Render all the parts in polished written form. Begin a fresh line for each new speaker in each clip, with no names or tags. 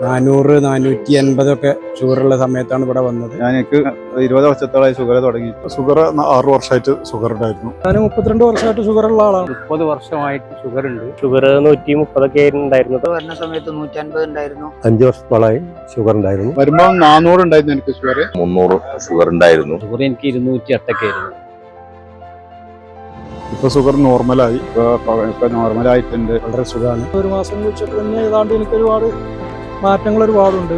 400, 480 ഷുഗറുള്ള സമയത്താണ് ഇവിടെ വന്നത്.
എനിക്ക് 20 വർഷത്തോളമായി ഷുഗർ തുടങ്ങി.
ഷുഗർ 6 വർഷമായിട്ട് ഷുഗർ ഉണ്ടായിരുന്നു.
ഞാൻ 32 വർഷമായിട്ട് ഷുഗറുള്ള ആളാണ്.
30 വർഷമായിട്ട് ഷുഗർ ഉണ്ട്. ഷുഗർ 130 ഉണ്ടായിരുന്നു.
വരുന്ന സമയത്ത് 150 ഉണ്ടായിരുന്നു.
5 വർഷത്തോളമായി ഷുഗർ ഉണ്ടായിരുന്നു.
വരുമ്പോൾ 400 ഉണ്ടായിരുന്നു എനിക്ക് ഷുഗർ.
300 ഷുഗർ ഉണ്ടായിരുന്നു.
ഷുഗർ എനിക്ക് 208 ആയിരുന്നു.
ഇപ്പൊ ഷുഗർ നോർമലായി.
ഇപ്പൊ നോർമലായിട്ടുണ്ട്.
വളരെ സുഖമാണ്.
ഒരു മാസം വെച്ചിട്ട് തന്നെ ഏതാണ്ട് എനിക്ക് ഒരുപാട് മാറ്റങ്ങൾ ഒരുപാടുണ്ട്.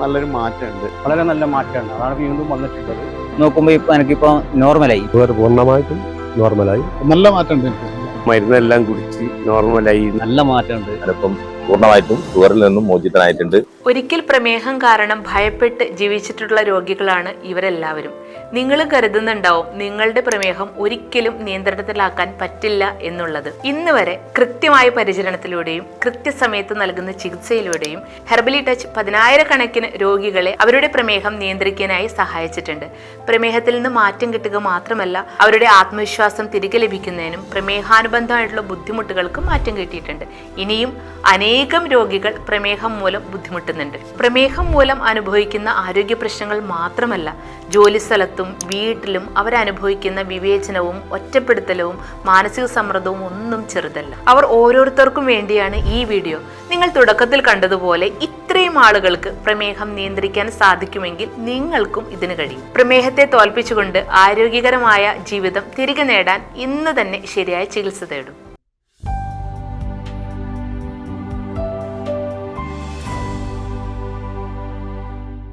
നല്ലൊരു മാറ്റമുണ്ട്.
വളരെ നല്ല മാറ്റമാണ്. അതാണ് വീണ്ടും വന്നിട്ടുള്ളത്.
നോക്കുമ്പോ എനിക്കിപ്പോ നോർമലായി.
ഷുഗർ പൂർണ്ണമായിട്ടും നോർമലായി.
നല്ല മാറ്റമുണ്ട് എനിക്ക്.
മരുന്നെല്ലാം കുടിച്ച് നോർമലായി.
നല്ല മാറ്റമുണ്ട്.
അതിപ്പം പൂർണ്ണമായിട്ടും ഷുഗറിൽ നിന്നും മോചിതനായിട്ടുണ്ട്.
ഒരിക്കൽ പ്രമേഹം കാരണം ഭയപ്പെട്ട് ജീവിച്ചിട്ടുള്ള രോഗികളാണ് ഇവരെല്ലാവരും. നിങ്ങൾ കരുതുന്നുണ്ടാവും നിങ്ങളുടെ പ്രമേഹം ഒരിക്കലും നിയന്ത്രണത്തിലാക്കാൻ പറ്റില്ല എന്നുള്ളത്. ഇന്ന് വരെ കൃത്യമായ പരിചരണത്തിലൂടെയും കൃത്യസമയത്ത് നൽകുന്ന ചികിത്സയിലൂടെയും ഹെർബലി ടച്ച് 10,000 കണക്കിന് രോഗികളെ അവരുടെ പ്രമേഹം നിയന്ത്രിക്കാനായി സഹായിച്ചിട്ടുണ്ട്. പ്രമേഹത്തിൽ നിന്ന് മാറ്റം കിട്ടുക മാത്രമല്ല, അവരുടെ ആത്മവിശ്വാസം തിരികെ ലഭിക്കുന്നതിനും പ്രമേഹാനുബന്ധമായിട്ടുള്ള ബുദ്ധിമുട്ടുകൾക്കും മാറ്റം കിട്ടിയിട്ടുണ്ട്. ഇനിയും അനേകം രോഗികൾ പ്രമേഹം മൂലം ബുദ്ധിമുട്ടുന്നുണ്ട്. പ്രമേഹം മൂലം അനുഭവിക്കുന്ന ആരോഗ്യ പ്രശ്നങ്ങൾ മാത്രമല്ല, ജോലിസ്ഥലത്തും വീട്ടിലും അവരനുഭവിക്കുന്ന വിവേചനവും ഒറ്റപ്പെടുത്തലും മാനസിക സമ്മർദ്ദവും ഒന്നും ചെറുതല്ല. അവർ ഓരോരുത്തർക്കും വേണ്ടിയാണ് ഈ വീഡിയോ. നിങ്ങൾ തുടക്കത്തിൽ കണ്ടതുപോലെ ഇത്രയും ആളുകൾക്ക് പ്രമേഹം നിയന്ത്രിക്കാൻ സാധിക്കുമെങ്കിൽ നിങ്ങൾക്കും ഇതിന് കഴിയും. പ്രമേഹത്തെ തോൽപ്പിച്ചുകൊണ്ട് ആരോഗ്യകരമായ ജീവിതം തിരികെ നേടാൻ ഇന്ന് തന്നെ ശരിയായ ചികിത്സ തേടും.